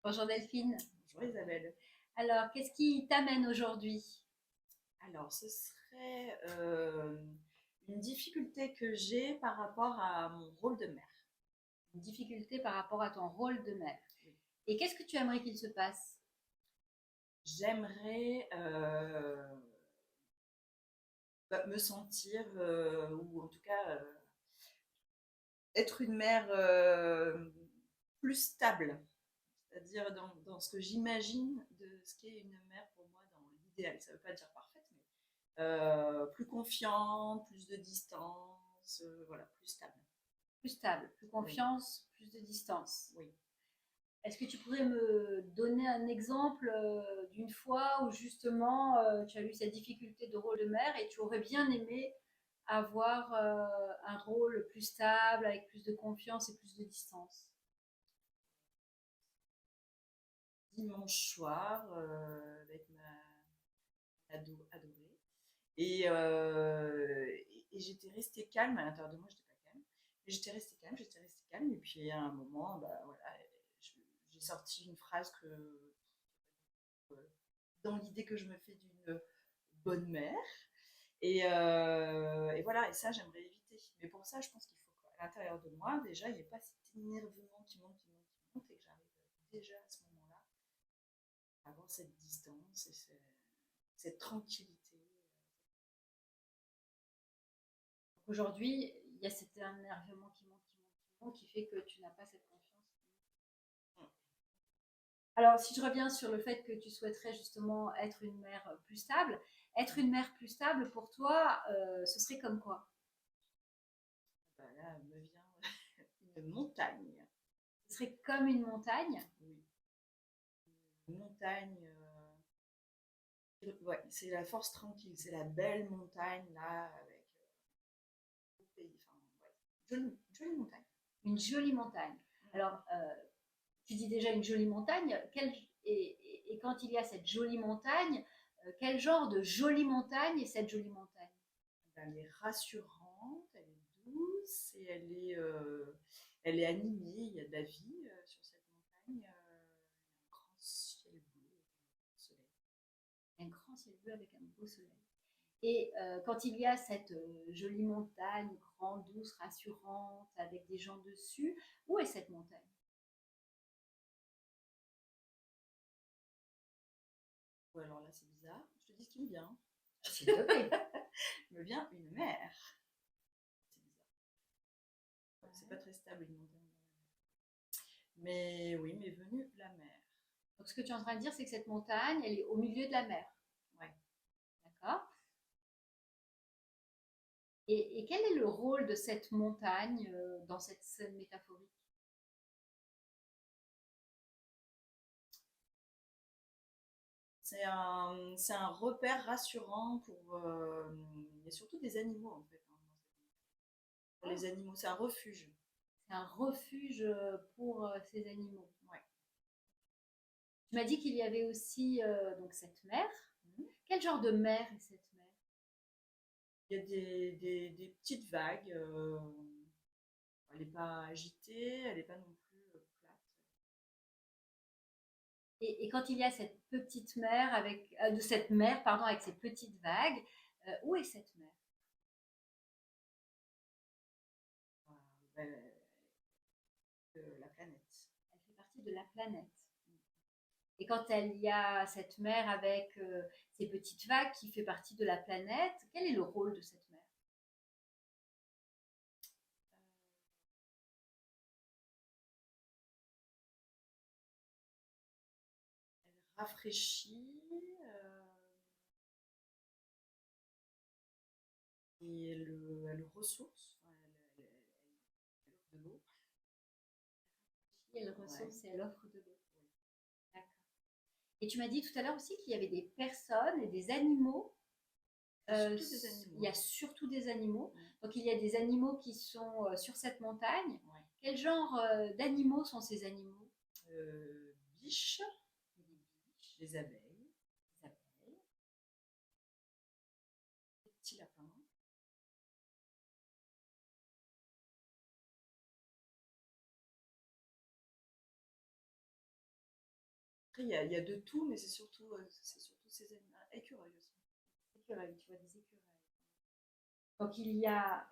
Bonjour Delphine. Bonjour Isabelle. Alors, qu'est-ce qui t'amène aujourd'hui? Alors, ce serait une difficulté que j'ai par rapport à mon rôle de mère. Une difficulté par rapport à ton rôle de mère. Oui. Et qu'est-ce que tu aimerais qu'il se passe? J'aimerais me sentir, ou en tout cas être une mère plus stable, c'est-à-dire dans ce que j'imagine de ce qu'est une mère pour moi dans l'idéal. Ça ne veut pas dire parfaite, mais plus confiante, plus de distance, voilà, plus stable. Plus stable, plus Oui, confiance, plus de distance. oui. Est-ce que tu pourrais me donner un exemple d'une fois où justement tu as eu cette difficulté de rôle de mère et tu aurais bien aimé avoir un rôle plus stable, avec plus de confiance et plus de distance? Dimanche soir avec ma adorée. Et, et j'étais restée calme, à l'intérieur de moi, j'étais pas calme. Mais j'étais restée calme, j'étais restée calme. Et puis à un moment, bah, voilà, j'ai sorti une phrase euh, dans l'idée que je me fais d'une bonne mère. Et voilà, et ça, j'aimerais éviter. Mais pour ça, je pense qu'il faut qu'à l'intérieur de moi, déjà, il n'y ait pas cet énervement qui monte, qui monte, qui monte, et que j'arrive déjà à ce moment-là à avoir cette distance et cette tranquillité. Aujourd'hui, il y a cet énervement qui monte, qui monte, qui monte, qui fait que tu n'as pas cette confiance. Alors, si je reviens sur le fait que tu souhaiterais justement être une mère plus stable, être une mère plus stable pour toi, ce serait comme quoi? Bah là, me vient une montagne. Ce serait comme une montagne. Oui, une montagne. Ouais, c'est la force tranquille, c'est la belle montagne là, avec beau pays. Enfin, ouais. Jolie montagne. Une jolie montagne. Mm. Alors, tu dis déjà une jolie montagne. Et quand il y a cette jolie montagne, quel genre de jolie montagne est cette jolie montagne? Elle est rassurante, elle est douce et elle est animée. Il y a de la vie sur cette montagne. Un grand ciel bleu, un soleil. Un grand ciel bleu avec un beau soleil. Et quand il y a cette jolie montagne, grande, douce, rassurante, avec des gens dessus, où est cette montagne? Ou alors là, c'est bizarre. Je te dis ce qui me vient. S'il te plaît. Il me vient une mer. C'est bizarre. Ouais, c'est pas Ouais. très stable une montagne. Mais oui, m'est venue la mer. Donc, ce que tu es en train de dire, c'est que cette montagne, elle est au milieu de la mer. Ouais. D'accord? Et quel est le rôle de cette montagne dans cette scène métaphorique? C'est un repère rassurant pour. Il y a surtout des animaux en fait, hein, pour Ah, les animaux, c'est un refuge. c'est un refuge pour ces animaux. Ouais. Tu m'as dit qu'il y avait aussi donc cette mer. Mhm. Quel genre de mer est cette mer? Il y a des petites vagues. Elle n'est pas agitée, elle n'est pas non plus plate. Et quand il y a cette petite mer avec de cette mer pardon avec ces petites vagues, où est cette mer? La planète. Elle fait partie de la planète. Et quand il y a cette mer avec ces petites vagues qui fait partie de la planète, quel est le rôle de cette mer? Elle rafraîchit et elle ressource. Enfin, elle offre de l'eau. Elle Ouais. ressource et elle offre de l'eau. D'accord. Et tu m'as dit tout à l'heure aussi qu'il y avait des personnes et des animaux. Surtout des animaux. Il y a surtout des animaux. Ouais. Donc il y a des animaux qui sont sur cette montagne. Ouais. Quel genre d'animaux sont ces animaux? Biches, les abeilles, Les abeilles. les petits lapins. Après, il y a de tout, mais c'est surtout ces animaux. Écureuils aussi. Écureuils, tu vois des écureuils. Donc il y a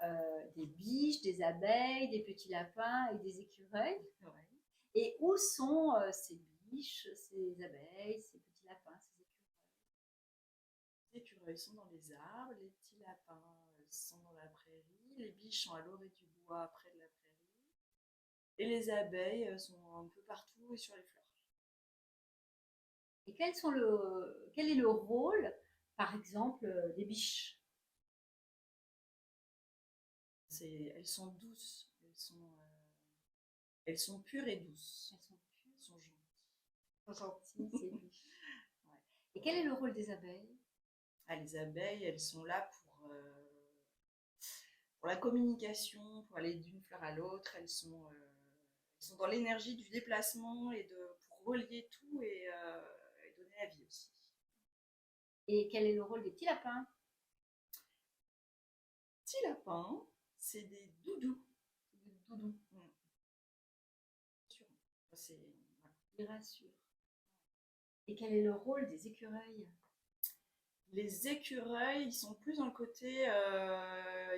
des biches, des abeilles, des petits lapins et des écureuils. Ouais. Et où sont ces biches, ces abeilles, ces petits lapins, ces écureuils? Les écureuils sont dans les arbres, les petits lapins sont dans la prairie, les biches sont à l'orée du bois près de la prairie, et les abeilles sont un peu partout et sur les fleurs. Et quel est le rôle, par exemple, des biches? Elles sont douces, elles sont pures et douces. Elles sont pures, Elles sont gentilles. gentilles, ces biches. Ouais. Et quel est le rôle des abeilles? Ah, les abeilles, elles sont là pour la communication, pour aller d'une fleur à l'autre. Elles sont dans l'énergie du déplacement pour relier tout et donner la vie aussi. Et quel est le rôle des petits lapins? Petits lapins, c'est des doudous. Des doudous. C'est, voilà. Ils rassurent. Et quel est le rôle des écureuils? Les écureuils, ils sont plus dans le côté,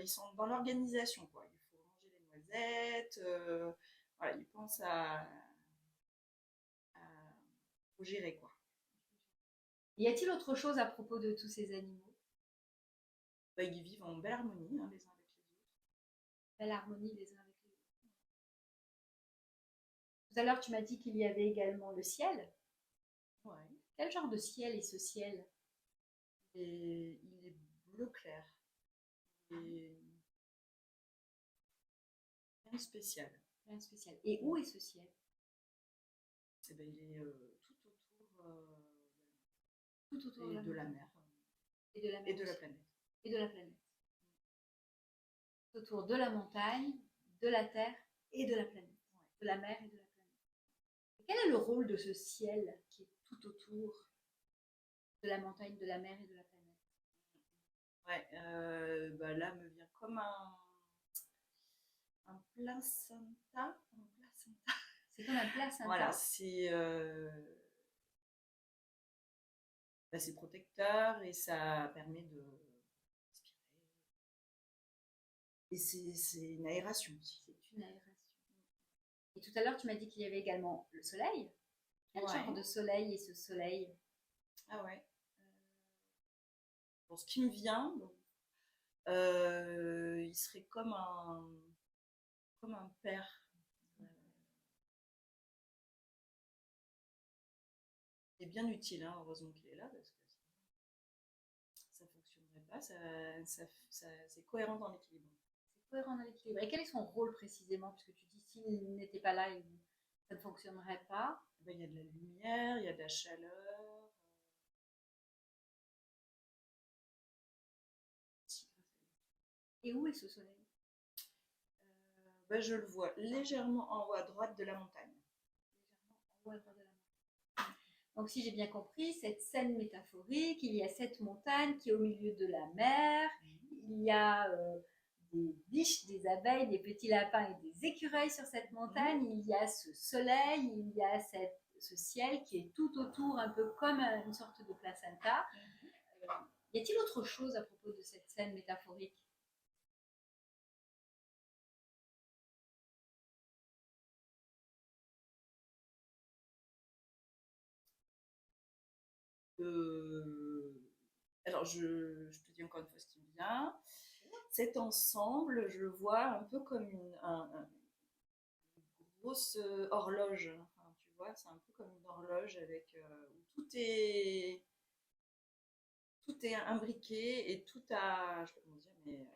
ils sont dans l'organisation, quoi. Il faut ranger les noisettes, voilà, ils pensent faut gérer, quoi. Y a-t-il autre chose à propos de tous ces animaux? Bah, ils vivent en belle harmonie, hein, les uns avec les autres. Belle harmonie les uns avec les autres. Tout à l'heure, tu m'as dit qu'il y avait également le ciel. Ouais. Quel genre de ciel est ce ciel? Et il est bleu clair. Et rien de spécial. Rien de spécial. Et où est ce ciel? Et ben, il est tout autour Tout autour de la mer et de la mer et de la aussi. planète. Et de la planète. Tout autour de la montagne, de la terre et de la planète. De la mer et de la planète. Et quel est le rôle de ce ciel qui est tout autour de la montagne, de la mer et de la planète? Ouais, bah là me vient comme un placenta. C'est comme un placenta. Voilà, bah, c'est protecteur et ça permet de respirer. Et c'est une aération aussi. C'est une aération. Et tout à l'heure, tu m'as dit qu'il y avait également le soleil. Quel genre de soleil est ce soleil? Ah ouais. Pour ce qui me vient, il serait comme un père. Il est bien utile, hein, heureusement qu'il est là, parce que ça ne fonctionnerait pas, c'est cohérent dans l'équilibre. C'est cohérent dans l'équilibre. Et quel est son rôle précisément? Puisque tu dis s'il n'était pas là, ça ne fonctionnerait pas. Ben, il y a de la lumière, il y a de la chaleur. Et où est ce soleil? Ben, je le vois légèrement en haut à droite de la montagne. Légèrement en haut à droite de la montagne. Donc si j'ai bien compris, cette scène métaphorique, il y a cette montagne qui est au milieu de la mer, il y a des biches, des abeilles, des petits lapins et des écureuils sur cette montagne, il y a ce soleil, il y a ce ciel qui est tout autour, un peu comme une sorte de placenta. Y a-t-il autre chose à propos de cette scène métaphorique? Alors, je te dis encore une fois ce qui me vient. Cet ensemble, je le vois un peu comme une grosse horloge. Enfin, tu vois, c'est un peu comme une horloge où tout est imbriqué et tout a, je sais pas comment dire, mais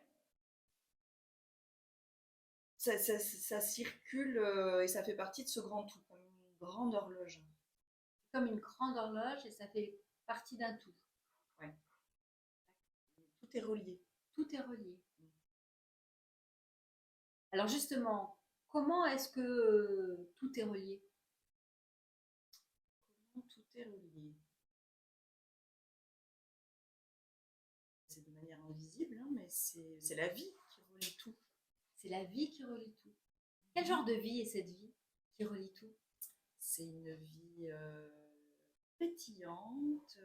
ça circule et ça fait partie de ce grand tout, comme une grande horloge. Comme une grande horloge et ça fait partie d'un tout. Ouais. Tout est relié. Tout est relié. Alors justement, comment est-ce que tout est relié? Comment tout est relié? C'est de manière invisible, hein, mais c'est la vie qui relie tout. C'est la vie qui relie tout. Quel genre de vie est cette vie qui relie tout? C'est une vie pétillante,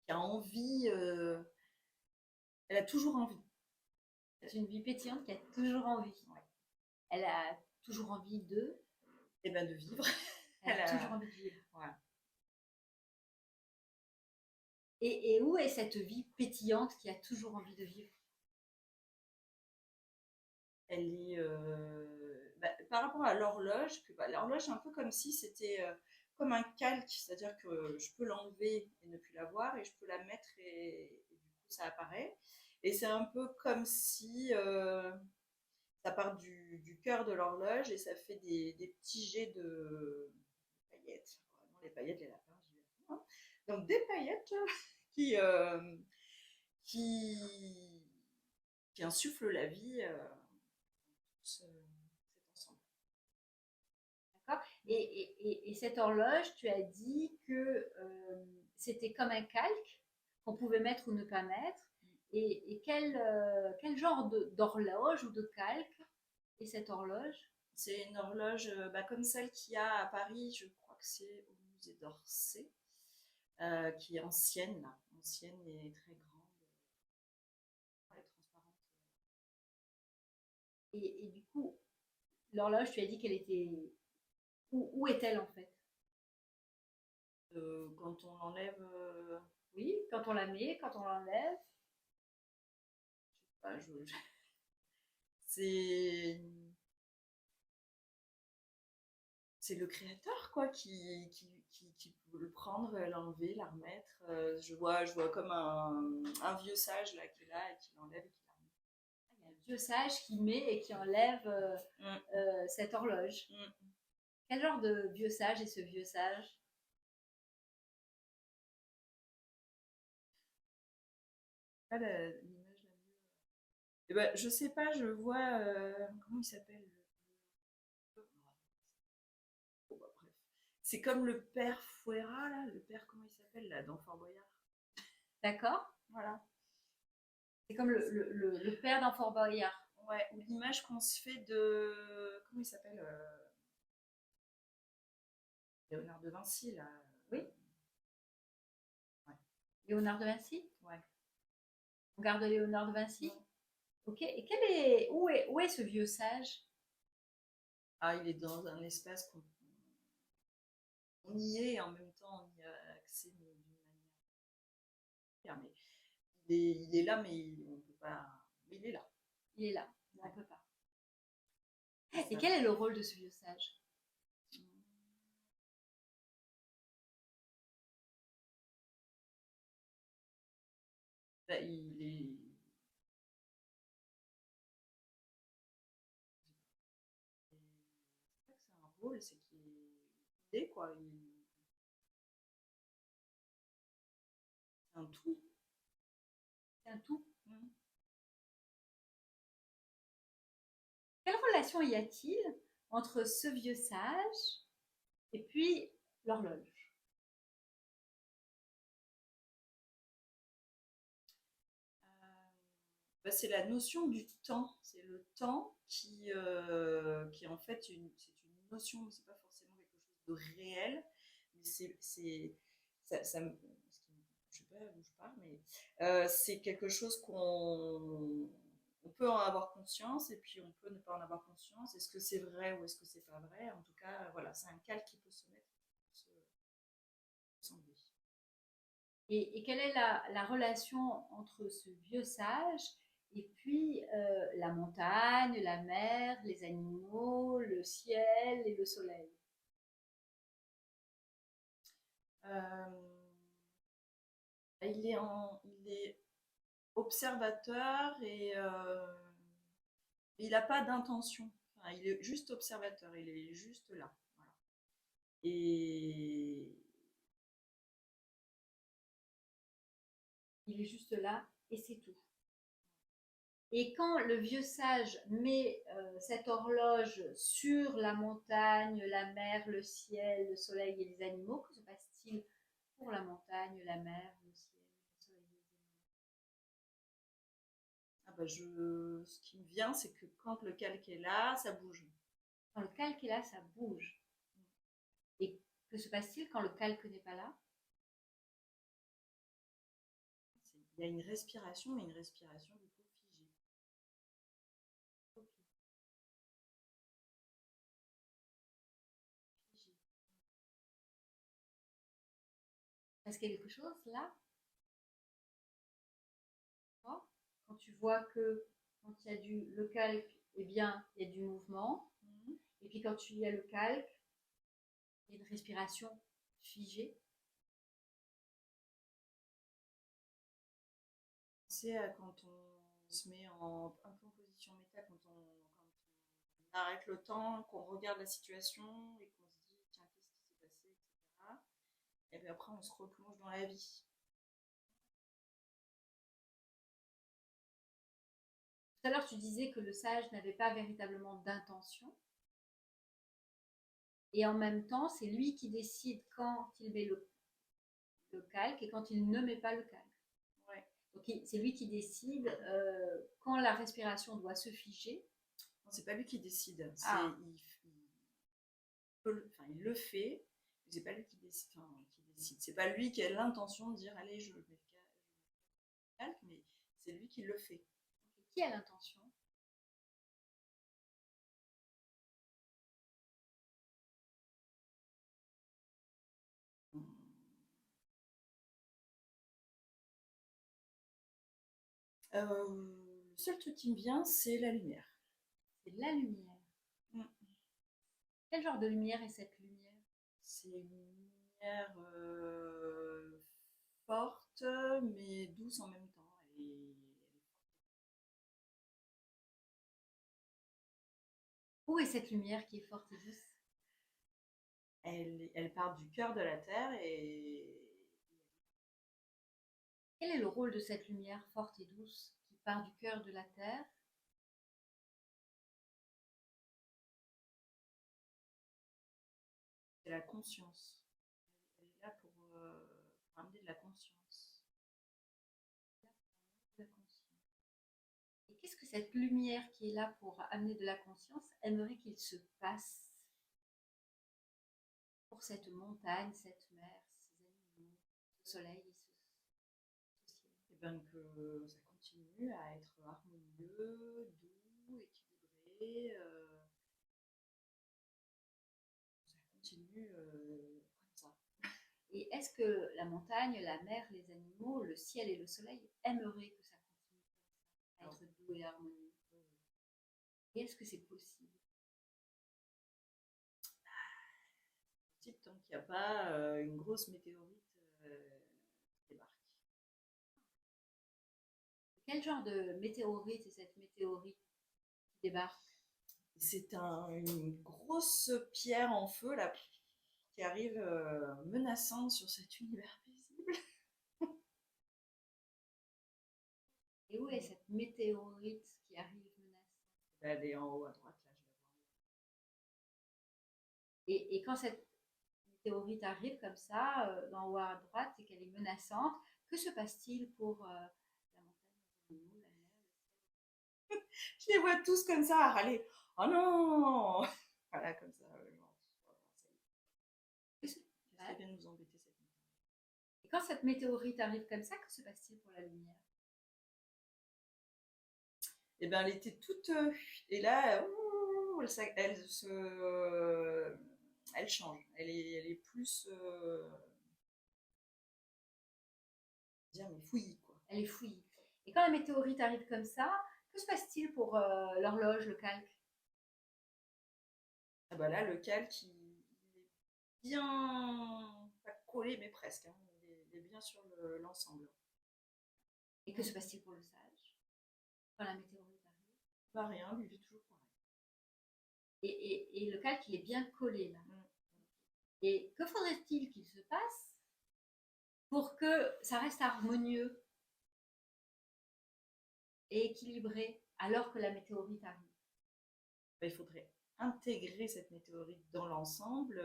qui a envie, elle a toujours envie. C'est une vie pétillante qui a toujours envie. Ouais. Elle a toujours envie de. Et ben de vivre. Elle a Elle a- toujours envie de vivre. Voilà. Et où est cette vie pétillante qui a toujours envie de vivre? Elle est par rapport à l'horloge, l'horloge c'est un peu comme si c'était comme un calque, c'est-à-dire que je peux l'enlever et ne plus la voir, et je peux la mettre et du coup ça apparaît. Et c'est un peu comme si ça part du cœur de l'horloge et ça fait des petits jets de paillettes. Vraiment, les paillettes, les lapins, j'y vais. Hein. Donc des paillettes qui, euh, qui, qui insufflent la vie cet ensemble. D'accord. Et cette horloge, tu as dit que c'était comme un calque qu'on pouvait mettre ou ne pas mettre. Et quel genre d'horloge ou de calque est cette horloge? C'est une horloge comme celle qu'il y a à Paris, je crois que c'est au musée d'Orsay, qui est ancienne, là. Ancienne et très grande, et transparente. Et du coup, l'horloge, tu as dit qu'elle était. Où est-elle en fait? Quand on l'enlève, Oui, quand on la met, quand on l'enlève. bah, c'est c'est le créateur quoi qui peut le prendre, l'enlever, la remettre. Je vois comme un vieux sage là qui est là et qui l'enlève et qui la remet. Il y a un vieux sage qui met et qui enlève cette horloge. Mm. Quel genre de vieux sage est ce vieux sage? Pas l'image la mieux. Eh ben, je sais pas, je vois comment il s'appelle. Bon, bah, bref. C'est comme le père Fouera là, le père comment il s'appelle là dans Fort Boyard. D'accord. Voilà. C'est comme le père d'un Fort Boyard. Ouais, ou l'image qu'on se fait de comment il s'appelle Léonard de Vinci là. Oui. Ouais. Léonard de Vinci. Ouais. On garde Léonard de Vinci. Ouais. Ok. Où est ce vieux sage? Ah, il est dans un espace qu'on y est et en même temps on y a accès d'une manière. Mais il est là, mais on peut pas. Mais il est là. Il est là. On ne peut pas. Ça. Et quel est le rôle de ce vieux sage? Il est. C'est pas que c'est un rôle, c'est qu'il est quoi. C'est un tout. C'est un tout. Mm. Quelle relation y a-t-il entre ce vieux sage et puis l'horloge? C'est la notion du temps. C'est le temps qui est en fait c'est une notion, c'est pas forcément quelque chose de réel, mais je sais pas où je parle, mais c'est quelque chose on peut en avoir conscience et puis on peut ne pas en avoir conscience. Est-ce que c'est vrai ou est-ce que c'est pas vrai? En tout cas, voilà, c'est un calque qui peut se mettre, se ressembler. Et quelle est la relation entre ce vieux sage et puis la montagne, la mer, les animaux, le ciel et le soleil? Il est observateur et il n'a pas d'intention. Enfin, il est juste observateur, il est juste là. Voilà. Et Il est juste là et c'est tout. Et quand le vieux sage met cette horloge sur la montagne, la mer, le ciel, le soleil et les animaux, que se passe-t-il pour la montagne, la mer, le ciel, le soleil et les animaux? ce qui me vient, c'est que quand le calque est là, ça bouge. Quand le calque est là, ça bouge. Et Que se passe-t-il quand le calque n'est pas là? Il y a une respiration, mais une respiration du coup figée. Ok. Figé. Est-ce qu'il y a quelque chose là? Quand tu vois que quand il y a le calque, eh bien, il y a du mouvement. Et puis quand tu y as le calque, il y a une respiration figée. C'est quand on se met un peu en position méta, quand on arrête le temps, qu'on regarde la situation et qu'on se dit tiens, qu'est-ce qui s'est passé, etc. Et puis après, on se replonge dans la vie. Tout à l'heure, tu disais que le sage n'avait pas véritablement d'intention. Et en même temps, c'est lui qui décide quand il met le calque et quand il ne met pas le calque. Ouais. Donc c'est lui qui décide quand la respiration doit se figer. Non, c'est pas lui qui décide. Ah. Il le fait, mais c'est pas lui qui décide. C'est pas lui qui a l'intention de dire allez, je mets le calque, mais c'est lui qui le fait. Qui a l'intention? Le seul truc qui me vient, c'est la lumière. C'est la lumière. Quel genre de lumière est cette lumière? C'est une lumière forte, mais douce en même temps. Où est cette lumière qui est forte et douce? Elle part du cœur de la terre et Quel est le rôle de cette lumière forte et douce qui part du cœur de la terre? c'est la conscience. Elle est là pour amener de la conscience. La conscience. Et qu'est-ce que cette lumière qui est là pour amener de la conscience aimerait qu'il se passe pour cette montagne, cette mer, ces animaux, ce soleil et ce ciel? Et bien que ça continue à être harmonieux, doux, équilibré. Ça continue comme ça. Et est-ce que la montagne, la mer, les animaux, le ciel et le soleil aimeraient que ça continue à être doux et harmonieux? Et est-ce que c'est possible? Tant qu'il n'y a pas une grosse météorite qui débarque. Quel genre de météorite est cette météorite qui débarque? C'est une grosse pierre en feu là, qui arrive menaçante sur cet univers paisible. Et où est cette météorite qui arrive menaçante? Elle est en haut à droite, là, je la vois. Et quand cette météorite arrive comme ça, d'en haut à droite, et qu'elle est menaçante, que se passe-t-il pour la montagne, la mer? Je les vois tous comme ça à râler. Oh non. Voilà, comme ça. Ça vient nous embêter cette nuit. Et quand cette météorite arrive comme ça, que se passe-t-il pour la lumière? Et bien, elle était toute. Et là, elle change. Elle est plus. Dire, mais fouillis, quoi. Elle est fouillie. Et quand la météorite arrive comme ça, que se passe-t-il pour l'horloge, le calque? Ah bah là, le calque, il est bien. Pas collé, mais presque. Hein. Il est bien sur l'ensemble. Et que se passe-t-il pour le sage quand la météorite arrive? Pas rien, lui, il est toujours pareil. Et le calque, il est bien collé là. Et que faudrait-il qu'il se passe pour que ça reste harmonieux et équilibré alors que la météorite arrive? Il faudrait intégrer cette météorite dans l'ensemble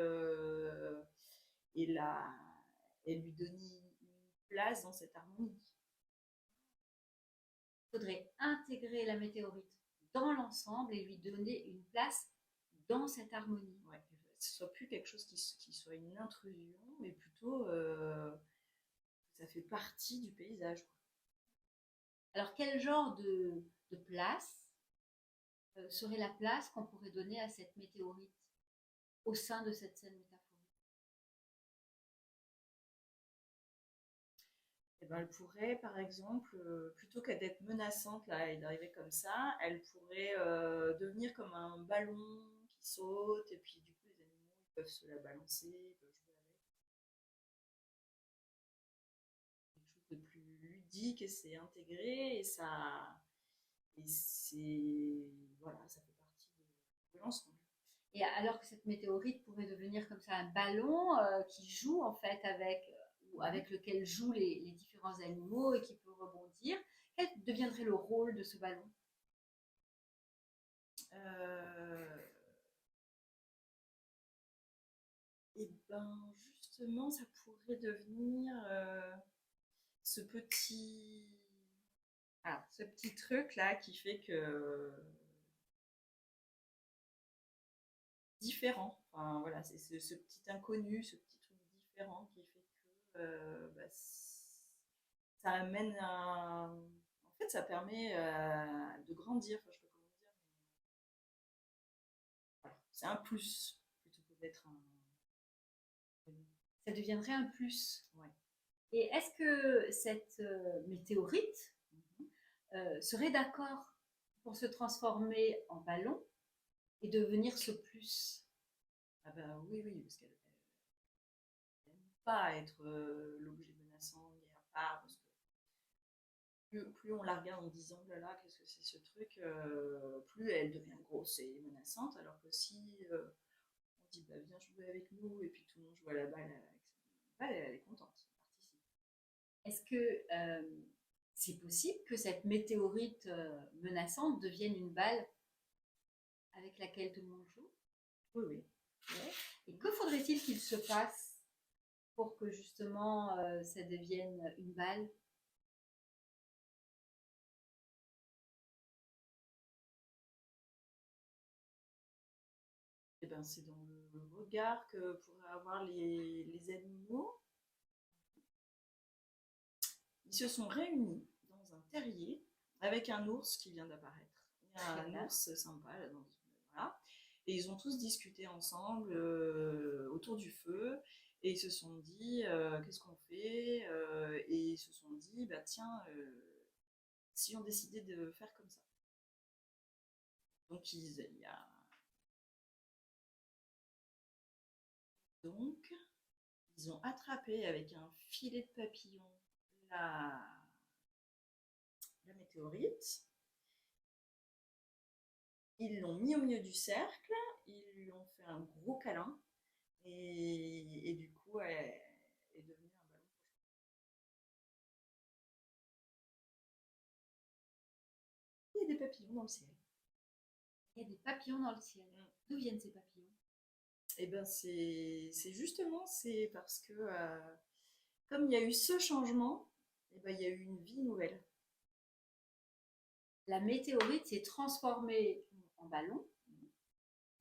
et, et lui donner une place dans cette harmonie. Il faudrait intégrer la météorite dans l'ensemble et lui donner une place dans cette harmonie. Ouais. ce soit plus quelque chose qui soit une intrusion, mais plutôt ça fait partie du paysage, quoi. Alors, quel genre de place serait la place qu'on pourrait donner à cette météorite au sein de cette scène métaphorique? Et ben, elle pourrait, par exemple, plutôt qu'à d'être menaçante là, et d'arriver comme ça, elle pourrait devenir comme un ballon qui saute, et puis du coup les animaux ils peuvent se la balancer, ils peuvent jouer avec. Quelque chose de plus ludique, et c'est intégré, et ça, et c'est, voilà, ça fait partie de l'ensemble. Et alors que cette météorite pourrait devenir comme ça un ballon qui joue en fait ou avec lequel jouent les différents animaux et qui peut rebondir, quel deviendrait le rôle de ce ballon? Et ben justement, ça pourrait devenir ce petit, ce petit truc là qui fait que différent. Enfin voilà, c'est ce petit inconnu, ce petit truc différent qui fait que bah, ça amène un. En fait, ça permet de grandir. Enfin, je sais pas comment dire. Voilà. C'est un plus plutôt que d'être un. Ça deviendrait un plus. Ouais. Et est-ce que cette météorite serait d'accord pour se transformer en ballon et devenir ce plus? Ah bah oui, oui, parce qu'elle n'aime pas être l'objet menaçant ni à part, parce que plus on la regarde en disant oh là là, qu'est-ce que c'est ce truc, plus elle devient grosse et menaçante, alors que si on dit bah viens jouer avec nous, et puis tout le monde joue à la balle avec sa balle, elle est contente, elle participe. Est-ce que c'est possible que cette météorite menaçante devienne une balle avec laquelle tout le monde joue? Oui, oui. Ouais. Et que faudrait-il qu'il se passe pour que justement ça devienne une balle? Et ben c'est dans le regard que pourraient avoir les animaux. Ils se sont réunis dans un terrier avec un ours qui vient d'apparaître. Il y a un ours sympa là dans voilà. Et ils ont tous discuté ensemble autour du feu, et ils se sont dit qu'est-ce qu'on fait, et ils se sont dit bah tiens, si on décidait de faire comme ça. Donc donc ils ont attrapé avec un filet de papillon la, la météorite. Ils l'ont mis au milieu du cercle, ils lui ont fait un gros câlin, et du coup, elle est devenue un ballon. Il y a des papillons dans le ciel. Il y a des papillons dans le ciel. D'où viennent ces papillons? Et ben c'est justement c'est parce que comme il y a eu ce changement, et ben il y a eu une vie nouvelle. La météorite s'est transformée en ballon.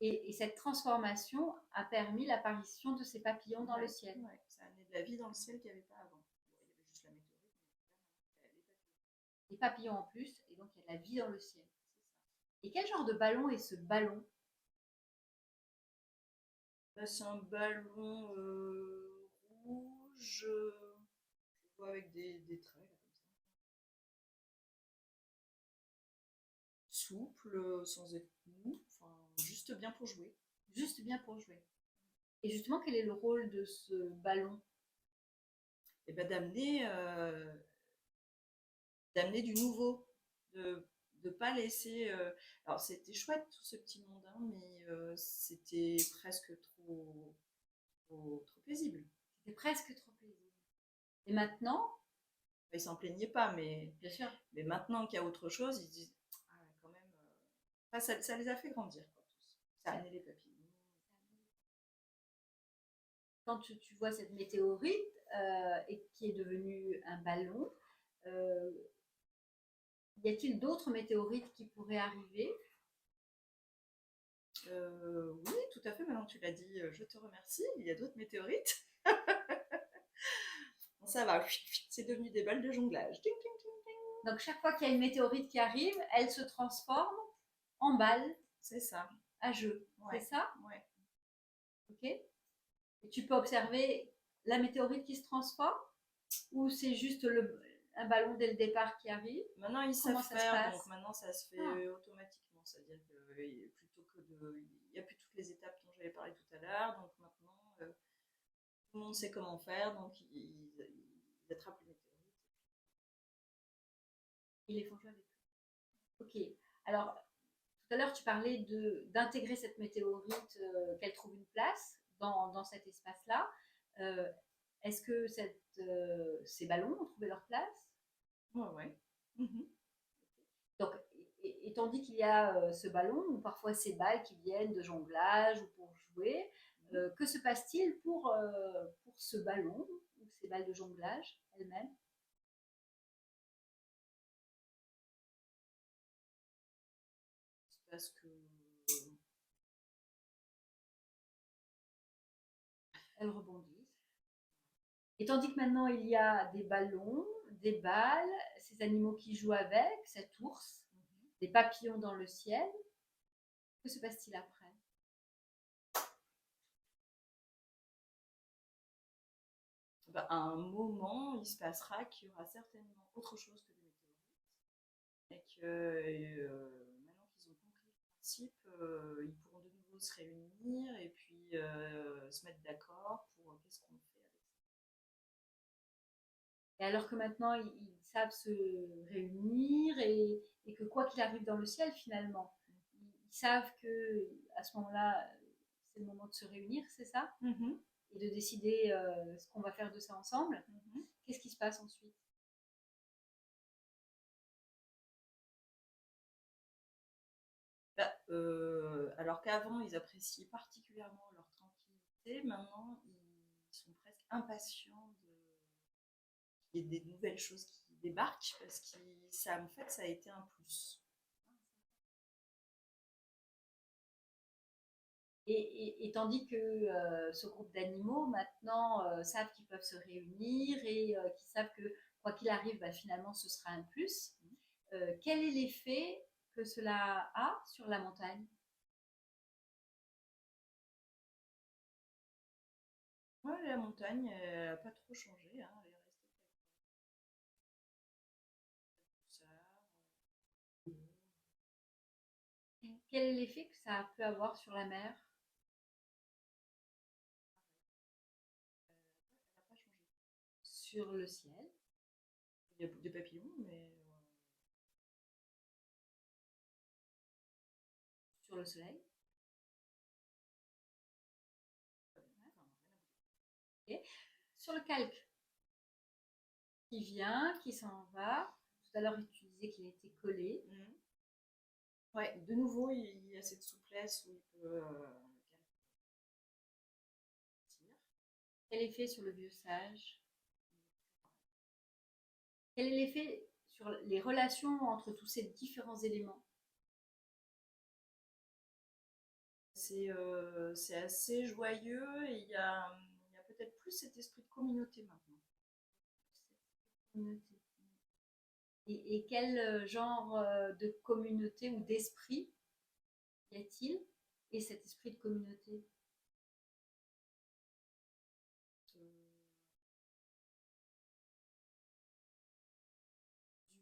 Et cette transformation a permis l'apparition de ces papillons dans le ciel. Ouais, ça a amené de la vie dans le ciel qu'il n'y avait pas avant. Bon, il y avait juste la météorite, mais les papillons. Des papillons en plus, et donc il y a de la vie dans le ciel. Et quel genre de ballon est ce ballon? Bah, c'est un ballon rouge, je vois avec des traits là, comme ça. Souple, sans être mou, enfin juste bien pour jouer. Juste bien pour jouer. Et justement, quel est le rôle de ce ballon? Et ben d'amener du nouveau, de ne pas laisser. Alors c'était chouette tout ce petit monde, hein, mais c'était presque trop paisible. C'était presque trop paisible. Et maintenant, Ils s'en plaignaient pas, mais bien sûr, mais maintenant qu'il y a autre chose, ils se disent ah ouais, quand même. Enfin, ça les a fait grandir, quoi, tous. Ça a amené les papillons. quand tu vois cette météorite et qui est devenue un ballon, euh, y a-t-il d'autres météorites qui pourraient arriver? Oui, tout à fait. Maintenant que tu l'as dit, je te remercie. Il y a d'autres météorites. Bon, ça va, c'est devenu des balles de jonglage. Ding, ding, ding, ding. Donc chaque fois qu'il y a une météorite qui arrive, elle se transforme en balle C'est ça. à jeu. Ouais. C'est ça? Ouais. Ok. Et tu peux observer la météorite qui se transforme ou c'est juste un ballon dès le départ qui arrive? Maintenant, ils Comment savent ça se faire, passe? donc maintenant, ça se fait Ah. automatiquement. C'est-à-dire que plutôt que de. Il n'y a plus toutes les étapes dont j'avais parlé tout à l'heure, donc maintenant, tout le monde sait comment faire, donc ils attrapent les météorites. Ils les font jouer avec eux. Ok. Alors, tout à l'heure, tu parlais d'intégrer cette météorite, qu'elle trouve une place dans cet espace-là. Euh, Est-ce que ces ballons ont trouvé leur place? Ouais, ouais. Mhm. Donc, étant dit qu'il y a ce ballon ou parfois ces balles qui viennent de jonglage ou pour jouer, que se passe-t-il pour ce ballon ou ces balles de jonglage elles-mêmes? C'est parce que. Elles rebondissent. Et tandis que maintenant il y a des ballons, des balles, ces animaux qui jouent avec, cet ours, des papillons dans le ciel, que se passe-t-il après? Bah, à un moment, il se passera qu'il y aura certainement autre chose que des météorites. Et que maintenant qu'ils ont compris le principe, ils pourront de nouveau se réunir et puis se mettre d'accord pour qu'est-ce qu'on fait avec ça. Et alors que maintenant ils savent se réunir et que quoi qu'il arrive dans le ciel finalement, ils savent que à ce moment-là, c'est le moment de se réunir, c'est ça? Mhm. Et de décider ce qu'on va faire de ça ensemble. Mhm. Qu'est-ce qui se passe ensuite? Bah, alors qu'avant, ils appréciaient particulièrement leur tranquillité, maintenant, ils sont presque impatients qu'il y ait des nouvelles choses qui débarquent parce que ça, en fait, ça a été un plus. Et tandis que ce groupe d'animaux maintenant savent qu'ils peuvent se réunir et qu'ils savent que quoi qu'il arrive, bah, finalement ce sera un plus. Quel est l'effet que cela a sur la montagne? Ouais, la montagne, elle n'a pas trop changé, hein, elle est restée comme ça. Quel est l'effet que ça peut avoir sur la mer, Elle n'a pas changé. sur le ciel, Il y a des papillons, mais sur le soleil? Okay. Sur le calque qui vient, qui s'en va. Tout à l'heure, tu disais qu'il était collé. ouais, de nouveau, il y a cette souplesse où il peut partir. Quel effet sur le vieux sage? Quel est l'effet sur les relations entre tous ces différents éléments? C'est assez joyeux et il y a peut-être plus cet esprit de communauté maintenant. Communauté. Et quel genre de communauté ou d'esprit y a-t-il? Et cet esprit de communauté?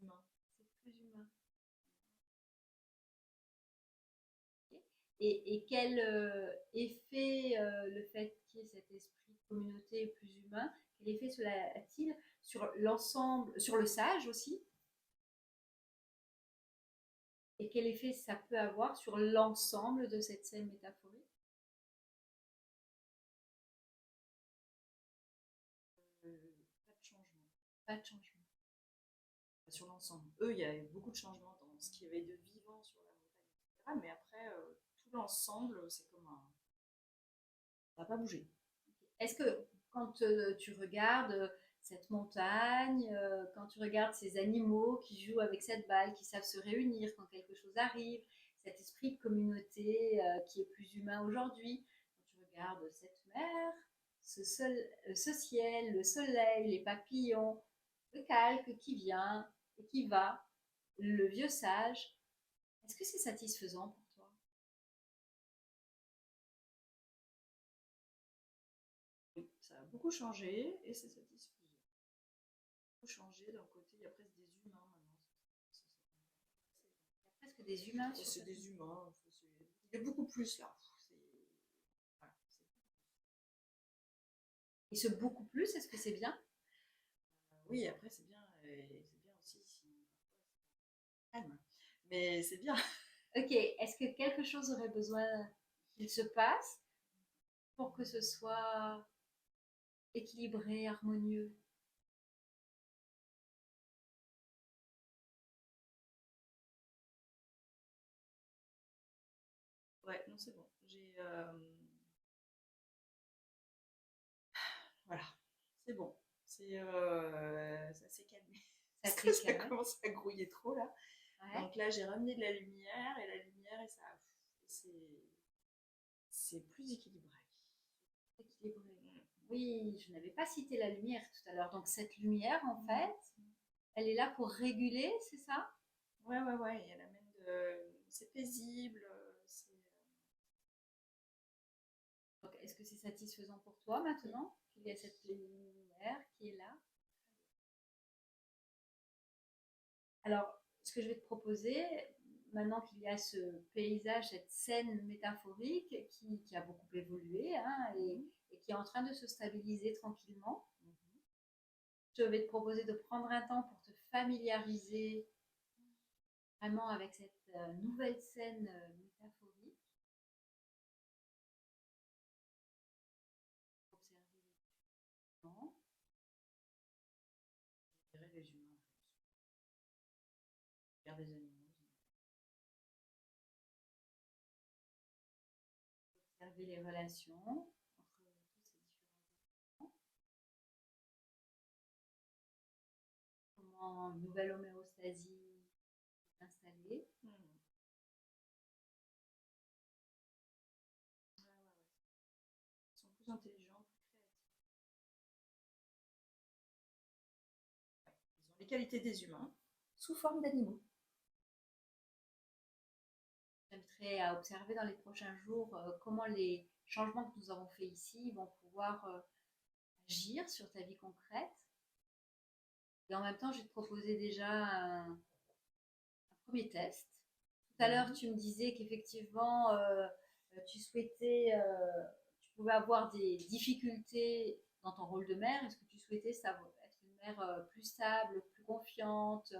Humain. C'est plus humain. Et quel effet le fait qu'il y ait cet esprit de communauté plus humain, quel effet cela a-t-il sur l'ensemble, sur le sage aussi? Et quel effet ça peut avoir sur l'ensemble de cette scène métaphorique? Pas de changement. Pas de changement. Sur l'ensemble. Eux, il y a eu beaucoup de changements dans ce qu'il y avait de vivant sur la montagne, etc. Mais après, tout l'ensemble, c'est comme un. Ça n'a pas bougé. Est-ce que quand tu regardes cette montagne, quand tu regardes ces animaux qui jouent avec cette balle, qui savent se réunir quand quelque chose arrive, cet esprit de communauté qui est plus humain aujourd'hui. Quand tu regardes cette mer, ce ciel, le soleil, les papillons, le calque qui vient et qui va, le vieux sage, est-ce que c'est satisfaisant pour toi? Oui, ça a beaucoup changé et c'est satisfaisant. Beaucoup changé d'un côté, il y a presque des humains maintenant. Il y a presque des humains sur C'est cette des humains. Il y a beaucoup plus là. Voilà, Et ce beaucoup plus, est-ce que c'est bien? oui, après c'est bien, c'est bien aussi si calme. Mais c'est bien. Ok, est-ce que quelque chose aurait besoin qu'il se passe pour que ce soit équilibré, harmonieux? Ouais, non, c'est bon. Voilà, c'est bon. Ça s'est calmé. Ça Parce que s'est ça calmé. commence à grouiller trop là. Ouais, Donc là, j'ai ramené de la lumière et ça, c'est plus équilibré. équilibré. Oui, je n'avais pas cité la lumière tout à l'heure. Donc cette lumière, en fait, elle est là pour réguler, c'est ça? Ouais. Elle amène c'est paisible. Donc, est-ce que c'est satisfaisant pour toi maintenant qu'il y a cette lumière qui est là? Alors, ce que je vais te proposer, maintenant qu'il y a ce paysage, cette scène métaphorique qui a beaucoup évolué hein, et qui est en train de se stabiliser tranquillement, je vais te proposer de prendre un temps pour te familiariser vraiment avec cette nouvelle scène métaphorique. Observer les gens, Les humains, regarde les animaux. observer les relations entre tous ces différents éléments, comment une nouvelle homéostasie est installée. Ils sont plus intelligents, plus créatifs. Ils ont les qualités des humains sous forme d'animaux. J'aimerais à observer dans les prochains jours comment les changements que nous avons faits ici vont pouvoir agir sur ta vie concrète. Et en même temps, je vais te proposer déjà un premier test. Tout à l'heure, tu me disais qu'effectivement, tu souhaitais, tu pouvais avoir des difficultés dans ton rôle de mère. Est-ce que tu souhaitais être une mère plus stable, plus confiante,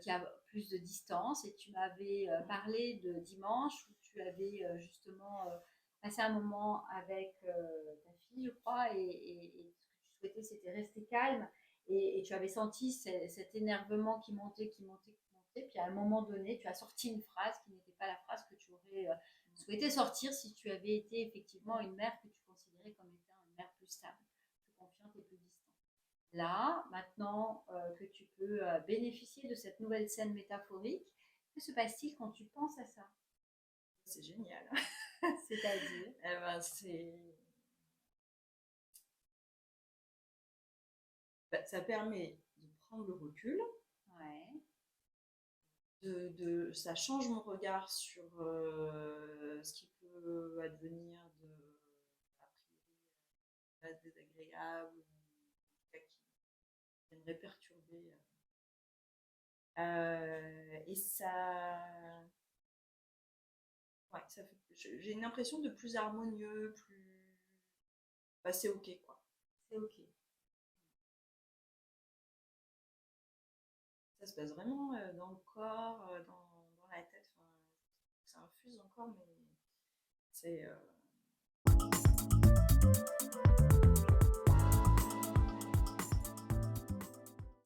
qui a plus de distance? Et tu m'avais parlé de dimanche où tu avais justement passé un moment avec ta fille, je crois, et ce que tu souhaitais, c'était rester calme. Et tu avais senti cet énervement qui montait. Puis à un moment donné, tu as sorti une phrase qui n'était pas la phrase que tu aurais souhaité sortir si tu avais été effectivement une mère que tu considérais comme étant une mère plus stable, plus confiante et plus distante. Là, maintenant que tu peux bénéficier de cette nouvelle scène métaphorique, que se passe-t-il quand tu penses à ça? C'est génial. C'est-à-dire? Eh ben, ça permet de prendre le recul. Ouais. Ça change mon regard sur ce qui peut advenir a priori désagréable ou en tout cas qui viendrait perturber. Et ouais, j'ai une impression de plus harmonieux, plus. Bah, c'est ok quoi. C'est ok. Ça se passe vraiment dans le corps, dans la tête. Enfin, ça infuse encore, mais c'est.